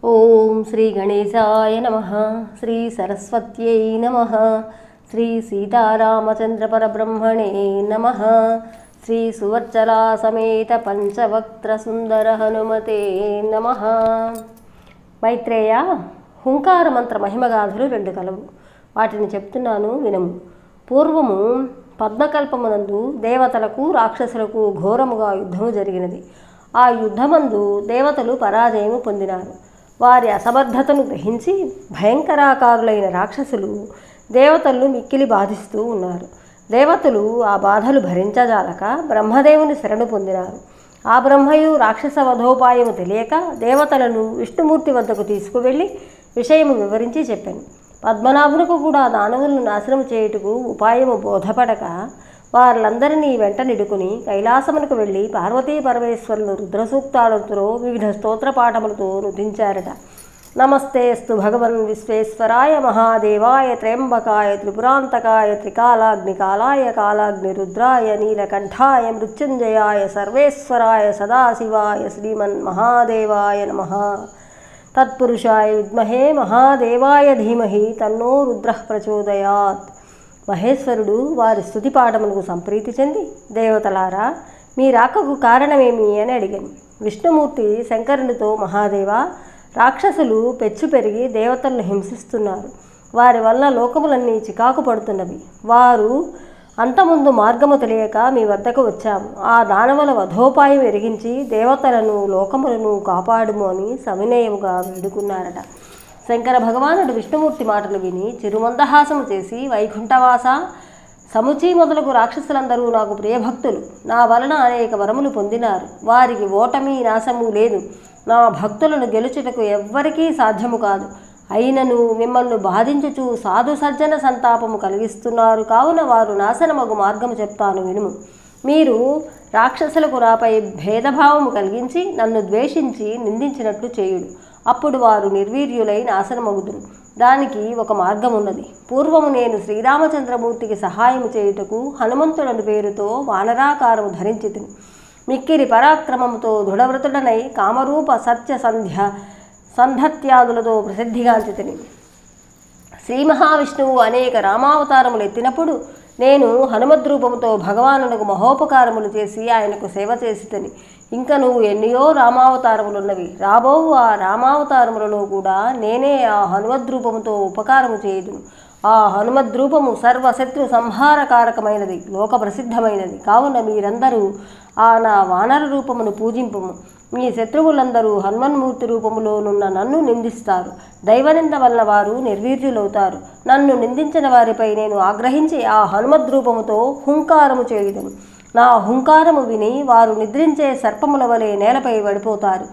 ఓం శ్రీ గణేశాయ నమః. శ్రీ సరస్వత్యై నమః. శ్రీ సీతారామచంద్ర పరబ్రహ్మణే నమః. శ్రీ సువర్చలా సమేత పంచవక్త్ర సుందర హనుమతే నమః. మైత్రేయ, హుంకార మంత్ర మహిమగాథలు 2 కలవు. వాటిని చెప్తున్నాను వినము. పూర్వము పద్మకల్పమునందు దేవతలకు రాక్షసులకు ఘోరముగా యుద్ధము జరిగినది. ఆ యుద్ధమందు దేవతలు పరాజయము పొందినారు. వారి అసమర్థతను గ్రహించి భయంకరాకారులైన రాక్షసులు దేవతలను మిక్కిలి బాధిస్తూ ఉన్నారు. దేవతలు ఆ బాధలు భరించజాలక బ్రహ్మదేవుని శరణు పొందినారు. ఆ బ్రహ్మయు రాక్షస వధోపాయము తెలియక దేవతలను విష్ణుమూర్తి వద్దకు తీసుకువెళ్ళి విషయము వివరించి చెప్పాను. పద్మనాభులకు కూడా దానవులను నాశనము చేయుటకు ఉపాయము బోధపడక వారందరినీ వెంట నిడుకుని కైలాసమునకు వెళ్ళి పార్వతీ పరమేశ్వరులు రుద్రసూక్తాలతో వివిధ స్తోత్రపాఠములతో నృతించారట. నమస్తేస్తు భగవన్ విశ్వేశ్వరాయ మహాదేవాయ త్ర్యంబకాయ త్రిపురాంతకాయ త్రికాలాగ్నికాలాయ కాలాగ్ని రుద్రాయ నీలకంఠాయ మృత్యుంజయాయ సర్వేశ్వరాయ సదాశివాయ శ్రీమన్ మహాదేవాయ నమః. తత్పురుషాయ విద్మహే మహాదేవాయ ధీమహి తన్నో రుద్రః ప్రచోదయాత్. మహేశ్వరుడు వారి స్తుతి పాఠములకు సంప్రీతి చెంది, దేవతలారా, మీ రాకకు కారణమేమి అని అడిగాను. విష్ణుమూర్తి శంకరునితో, మహాదేవా, రాక్షసులు పెచ్చు పెరిగి దేవతలను హింసిస్తున్నారు. వారి వల్ల లోకములన్నీ చికాకు పడుతున్నవి. వారు అంతముందు మార్గము తెలియక మీ వద్దకు వచ్చాము. ఆ దానవుల వధోపాయం ఎరిగించి దేవతలను లోకములను కాపాడుము అని సవినయముగా వేడుకున్నారట. శంకర భగవానుడు విష్ణుమూర్తి మాటలు విని చిరుమందహాసము చేసి, వైకుంఠవాస, సముచి మొదలగు రాక్షసులందరూ నాకు ప్రియభక్తులు. నా వలన అనేక వరములు పొందినారు. వారికి ఓటమి నాశము లేదు. నా భక్తులను గెలుచుటకు ఎవ్వరికీ సాధ్యము కాదు. అయినను మిమ్మల్ని బాధించుచు సాధు సజ్జన సంతాపము కలిగిస్తున్నారు. కావున వారు నాశనమగు మార్గము చెప్తాను వినుము. మీరు రాక్షసులకు నాపై భేదభావము కలిగించి నన్ను ద్వేషించి నిందించినట్లు చేయుడు. అప్పుడు వారు నిర్వీర్యులై నాశనమగుదురు. దానికి ఒక మార్గం ఉన్నది. పూర్వము నేను శ్రీరామచంద్రమూర్తికి సహాయము చేయుటకు హనుమంతుడని పేరుతో వానరాకారము ధరించితిని. మిక్కిరి పరాక్రమముతో దృఢవ్రతుడనై కామరూప సత్య సంధత్యాదులతో ప్రసిద్ధిగాంచితిని. శ్రీ మహావిష్ణువు అనేక రామావతారములు ఎత్తినప్పుడు నేను హనుమద్రూపముతో భగవానునకు మహోపకారములు చేసి ఆయనకు సేవ చేసితిని. ఇంకా నువ్వు ఎన్నయో రామావతారములున్నవి. రాబోవు ఆ రామావతారములలో కూడా నేనే ఆ హనుమద్రూపముతో ఉపకారము చేయుదును. ఆ హనుమద్రూపము సర్వశత్రు సంహారకారకమైనది, లోక ప్రసిద్ధమైనది. కావున మీరందరూ ఆ నా వానర రూపమును పూజింపుము. మీ శత్రువులందరూ హనుమన్మూర్తి రూపములోనున్న నన్ను నిందిస్తారు. దైవనింద వల్ల వారు నిర్వీర్యులవుతారు. నన్ను నిందించిన వారిపై నేను ఆగ్రహించి ఆ హనుమద్రూపముతో హుంకారము చేయుదును. నా హుంకారము విని వారు నిద్రించే సర్పముల వలె నేలపై పడిపోతారు.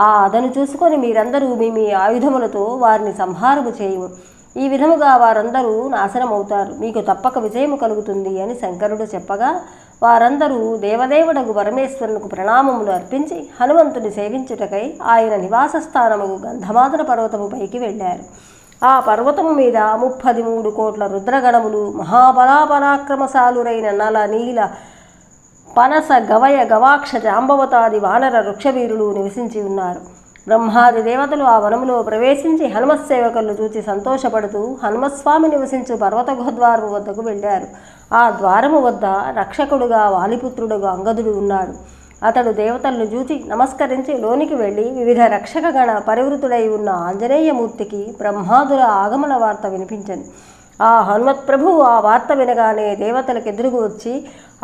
ఆ అదను చూసుకొని మీరందరూ మీ ఆయుధములతో వారిని సంహారము చేయుము. ఈ విధముగా వారందరూ నాశనమవుతారు. మీకు తప్పక విజయము కలుగుతుంది అని శంకరుడు చెప్పగా వారందరూ దేవదేవుడగు పరమేశ్వరునికి ప్రణామములు అర్పించి హనుమంతుని సేవించుటకై ఆయన నివాస స్థానముకు గంధమాదన పర్వతము పైకి వెళ్ళారు. ఆ పర్వతము మీద 33 కోట్ల రుద్రగణములు, మహాబలాపరాక్రమశాలురైన నల నీల పనస గవయ గవాక్ష జాంబవతాది వానర వృక్షవీరులు నివసించి ఉన్నారు. బ్రహ్మాది దేవతలు ఆ వనములో ప్రవేశించి హనుమత్సేవకులను చూచి సంతోషపడుతూ హనుమస్వామి నివసించు పర్వతగుహద్వారము వద్దకు వెళ్ళారు. ఆ ద్వారము వద్ద రక్షకుడుగా వాలిపుత్రుడుగా అంగదుడు ఉన్నాడు. అతడు దేవతలను చూచి నమస్కరించి లోనికి వెళ్ళి వివిధ రక్షకగణ పరివృతుడై ఉన్న ఆంజనేయమూర్తికి బ్రహ్మాదుల ఆగమన వార్త వినిపించను. ఆ హనుమత్ప్రభువు ఆ వార్త వినగానే దేవతలకు ఎదురుగు వచ్చి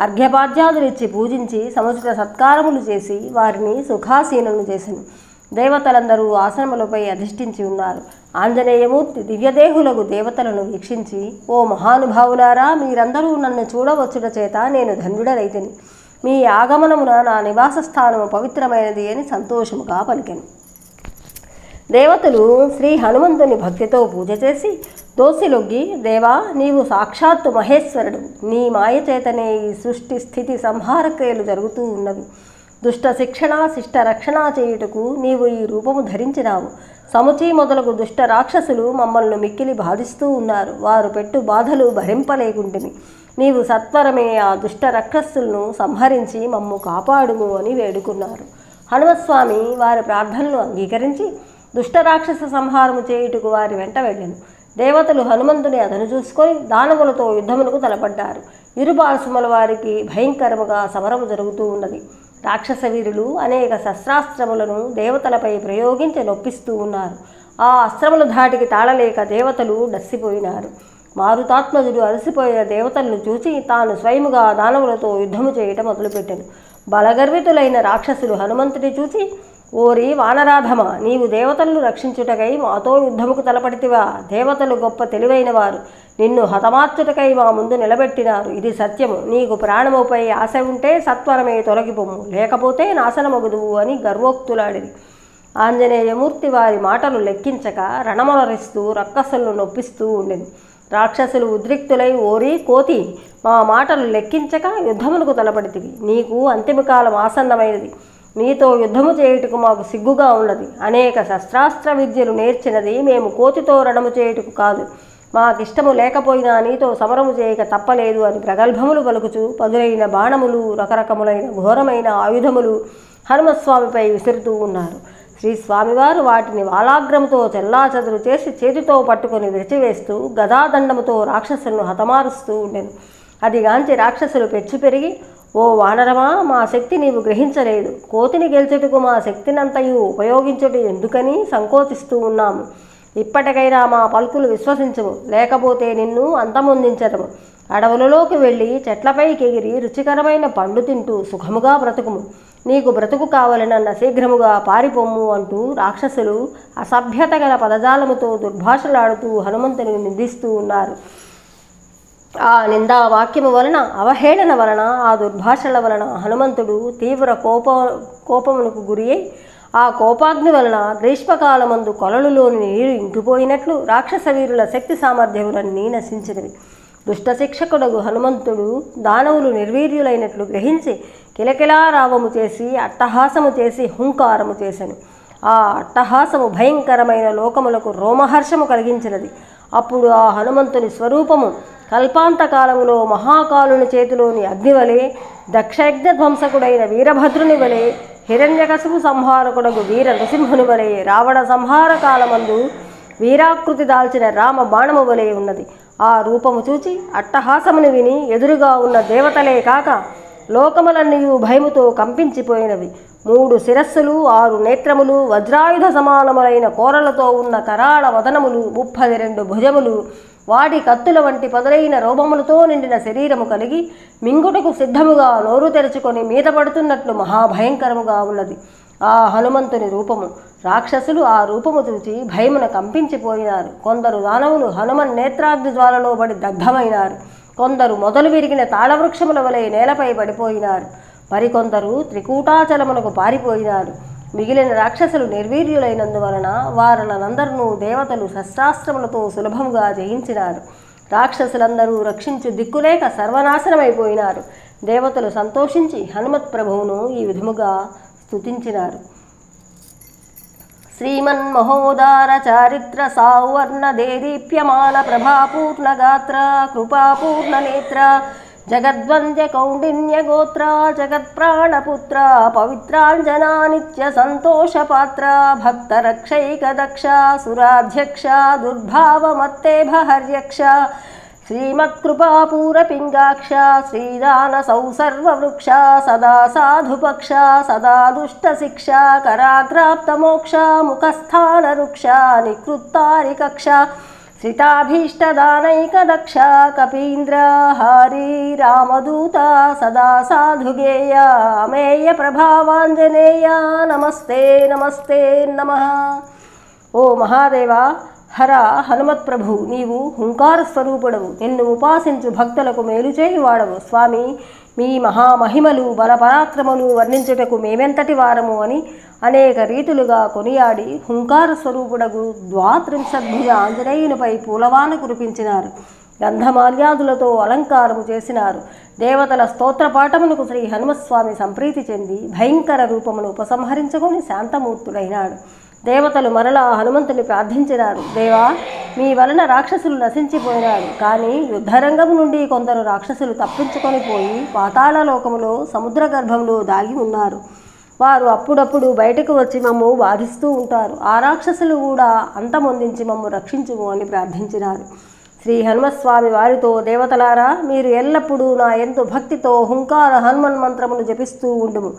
అర్ఘ్యపాద్యాదులిచ్చి పూజించి సముచిత సత్కారములు చేసి వారిని సుఖాసీనులను చేసెను. దేవతలందరూ ఆసనములపై అధిష్ఠించి ఉన్నారు. ఆంజనేయమూర్తి దివ్యదేహులకు దేవతలను వీక్షించి, ఓ మహానుభావులారా, మీరందరూ నన్ను చూడవచ్చుట చేత నేను ధన్యుడనైతిని. మీ ఆగమనమున నా నివాస స్థానము పవిత్రమైనది అని సంతోషముగా పలికెను. దేవతలు శ్రీ హనుమంతుని భక్తితో పూజ చేసి దోసిలొగ్గి, దేవా, నీవు సాక్షాత్తు మహేశ్వరుడు. నీ మాయ చేతనే ఈ సృష్టి స్థితి సంహార క్రియలు జరుగుతూ ఉన్నవి. దుష్ట శిక్షణ శిష్ట రక్షణ చేయుటకు నీవు ఈ రూపము ధరించినావు. సముచి మొదలగు దుష్ట రాక్షసులు మమ్మల్ని మిక్కిలి బాధిస్తూ ఉన్నారు. వారు పెట్టు బాధలు భరింపలేకుంటిమి. నీవు సత్వరమే ఆ దుష్ట రాక్షసులను సంహరించి మమ్ము కాపాడుము అని వేడుకున్నారు. హనుమస్వామి వారి ప్రార్థనలు అంగీకరించి దుష్టరాక్షస సంహారము చేయుటకు వారి వెంట వెళ్ళెను. దేవతలు హనుమంతుని అతను చూసుకొని దానవులతో యుద్ధమునకు తలపడ్డారు. ఇరు పార్శ్వముల వారికి భయంకరముగా సమరము జరుగుతూ ఉన్నది. రాక్షస వీరులు అనేక శస్త్రాస్త్రములను దేవతలపై ప్రయోగించి నొప్పిస్తూ ఉన్నారు. ఆ అస్త్రముల ధాటికి తాళలేక దేవతలు డస్సిపోయినారు. మారుతాత్మజుడు అలసిపోయిన దేవతలను చూచి తాను స్వయముగా దానవులతో యుద్ధము చేయటం మొదలుపెట్టెను. బలగర్వితులైన రాక్షసులు హనుమంతుని చూచి, ఓరి వానరాధమ, నీవు దేవతలను రక్షించుటకై మాతో యుద్ధముకు తలపడితివా? దేవతలు గొప్ప తెలివైన వారు, నిన్ను హతమార్చుటకై మా ముందు నిలబెట్టినారు. ఇది సత్యము. నీకు ప్రాణముపై ఆశ ఉంటే సత్వరమే తొలగిపోము, లేకపోతే నాశనమగుదువు అని గర్వోక్తులాడిరి. ఆంజనేయమూర్తి వారి మాటలు లెక్కించక రణమొనరిస్తూ రక్కసులను నొప్పిస్తూ ఉండెను. రాక్షసులు ఉద్రిక్తులై, ఓరి కోతి, మా మాటలు లెక్కించక యుద్ధమునకు తలపడితివి. నీకు అంతిమకాలం ఆసన్నమైనది. నీతో యుద్ధము చేయుటకు మాకు సిగ్గుగా ఉన్నది. అనేక శస్త్రాస్త్ర విద్యలు నేర్చినది మేము కోతితో రణము చేయుటకు కాదు. మాకిష్టము లేకపోయినా నీతో సమరము చేయక తప్పలేదు అని ప్రగల్భములు పలుకుచు పదులైన బాణములు, రకరకములైన ఘోరమైన ఆయుధములు హనుమస్వామిపై విసురుతూ ఉన్నారు. శ్రీ స్వామివారు వాటిని వాలాగ్రముతో చెల్లాచెదరు చేసి చేతితో పట్టుకొని విరిచివేస్తూ గదాదండముతో రాక్షసులను హతమారుస్తూ ఉండెను. అదిగాంచి రాక్షసులు పెచ్చు పెరిగి, ఓ వానరమా, మా శక్తి నీవు గ్రహించలేదు. కోతిని గెలిచుటకు మా శక్తినంతయు ఉపయోగించుట ఎందుకని సంకోచిస్తూ ఉన్నాము. ఇప్పటికైనా మా పలుకులు విశ్వసించము, లేకపోతే నిన్ను అంతమొందించదము. అడవులలోకి వెళ్ళి చెట్లపైకి ఎగిరి రుచికరమైన పండు తింటూ సుఖముగా బ్రతుకుము. నీకు బ్రతుకు కావలనన్న శీఘ్రముగా పారిపోమ్ము అంటూ రాక్షసులు అసభ్యత గల పదజాలముతో దుర్భాషలాడుతూ హనుమంతుని నిందిస్తూ ఉన్నారు. ఆ నిందా వాక్యము వలన, అవహేళన వలన, ఆ దుర్భాషల వలన హనుమంతుడు తీవ్ర కోపమునకు గురి అయి ఆ కోపాగ్ని వలన గ్రీష్మకాలమందు కొలలులోని నీరు ఇంకిపోయినట్లు రాక్షస వీరుల శక్తి సామర్థ్యములన్నీ నశించినవి. దుష్టశిక్షకుడగు హనుమంతుడు దానవులు నిర్వీర్యులైనట్లు గ్రహించి కిలకిలారావము చేసి అట్టహాసము చేసి హుంకారము చేసెను. ఆ అట్టహాసము భయంకరమైన లోకములకు రోమహర్షము కలిగించినది. అప్పుడు ఆ హనుమంతుని స్వరూపము కల్పాంతకాలములో మహాకాలుని చేతిలోని అగ్నివలే, దక్షయజ్ఞ ధ్వంసకుడైన వీరభద్రుని వలె, హిరణ్యకశిపు సంహారకుడగు వీర నృసింహుని వలె, రావణ సంహార కాలమందు వీరాకృతి దాల్చిన రామ బాణము వలె ఉన్నది. ఆ రూపము చూచి అట్టహాసమును విని ఎదురుగా ఉన్న దేవతలే కాక లోకములన్నయూ భయముతో కంపించిపోయినవి. 3 శిరస్సులు, 6 నేత్రములు, వజ్రాయుధ సమానములైన కోరలతో ఉన్న కరాళ వదనములు, 32 భుజములు, వాడి కత్తుల వంటి పదులైన రోమములతో నిండిన శరీరము కలిగి మింగుటకు సిద్ధముగా నోరు తెరుచుకొని మీద పడుతున్నట్లు మహాభయంకరముగా ఉన్నది ఆ హనుమంతుని రూపము. రాక్షసులు ఆ రూపము చూచి భయమున కంపించిపోయినారు. కొందరు దానవులు హనుమన్ నేత్రాగ్ని జ్వాలలో పడి దగ్ధమైనారు. కొందరు మొదలు విరిగిన తాళవృక్షముల వలె నేలపై పడిపోయినారు. మరికొందరు త్రికూటాచలమునకు పారిపోయినారు. మిగిలిన రాక్షసులు నిర్వీర్యులైనందువలన వారనందరూ దేవతలు శస్త్రాస్త్రములతో సులభముగా జయించినారు. రాక్షసులందరూ రక్షించు దిక్కులేక సర్వనాశనమైపోయినారు. దేవతలు సంతోషించి హనుమత్ ప్రభువును ఈ విధముగా స్తుతించినారు. శ్రీమన్మహోదార చారిత్ర సావర్ణ దేదీప్యమాన ప్రభాపూర్ణ గాత్ర కృపాపూర్ణ నేత్ర జగద్వంద్య కౌండిన్య గోత్ర జగత్ప్రాణపుత్ర పవిత్రాంజనా నిత్య సంతోషపాత్ర భక్త రక్షైక దక్ష సురాధ్యక్ష దుర్భావమత్తేభ హర్యక్ష శ్రీమత్కృపాపూర పింగాక్ష శ్రీదానసౌ సర్వవృక్ష సదా సాధుపక్ష సదా దుష్టశిక్ష కరాగ్రాప్తమోక్ష ముఖస్థాన వృక్ష నికృత్తారికక్ష శ్రితాభీష్టదానైకదక్ష కపీంద్ర హారీ రామదూత సదా సాధుగేయ అమేయ ప్రభావాంజనేయ నమస్తే నమస్తే నమః. ఓ మహాదేవా, హర హనుమత్ ప్రభు, నీవు హుంకార స్వరూపుడవు. నిన్ను ఉపాసించు భక్తులకు మేలు చేయువాడవు. స్వామి, మీ మహామహిమలు బలపరాక్రమలు వర్ణించుటకు మేమెంతటి వారము అని అనేక రీతులుగా కొనియాడి హుంకార స్వరూపుడగు 32 ఆంజనేయునిపై పూలవాన కురిపించినారు. గంధమాల్యాదులతో అలంకారము చేసినారు. దేవతల స్తోత్రపాఠమునకు శ్రీ హనుమస్వామి సంప్రీతి చెంది భయంకర రూపమును ఉపసంహరించుకొని శాంతమూర్తుడైనాడు. దేవతలు మరలా హనుమంతుని ప్రార్థించినారు. దేవా, మీ వలన రాక్షసులు నశించిపోయినారు. కానీ యుద్ధరంగము నుండి కొందరు రాక్షసులు తప్పించుకొని పోయి పాతాళ లోకములో సముద్ర గర్భంలో దాగి ఉన్నారు. వారు అప్పుడప్పుడు బయటకు వచ్చి మమ్ము బాధిస్తూ ఉంటారు. ఆ రాక్షసులు కూడా అంతమొందించి మమ్ము రక్షించుము అని ప్రార్థించినారు. శ్రీ హనుమస్వామి వారితో, దేవతలారా, మీరు ఎల్లప్పుడూ నా యందు భక్తితో హుంకార హనుమన్ మంత్రమును జపిస్తూ ఉండుము.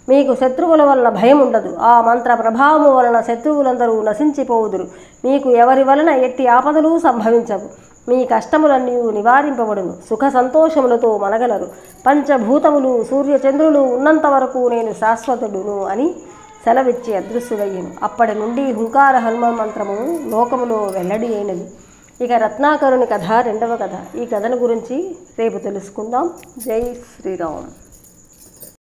మీకు శత్రువుల వలన భయం ఉండదు. ఆ మంత్ర ప్రభావము వలన శత్రువులందరూ నశించిపోవుదురు. మీకు ఎవరి వలన ఎట్టి ఆపదలు సంభవించవు. మీ కష్టములన్నీ నివారింపబడును. సుఖ సంతోషములతో మనగలరు. పంచభూతములు సూర్యచంద్రులు ఉన్నంత వరకు నేను శాశ్వతుడును అని సెలవిచ్చి అదృశ్యుడయ్యను. అప్పటి నుండి హుంకార హనుమన్ మంత్రము లోకములో వెల్లడి అయినది. ఇక రత్నాకరుని కథ, రెండవ కథ. ఈ కథను గురించి రేపు తెలుసుకుందాం. జై శ్రీరామ్.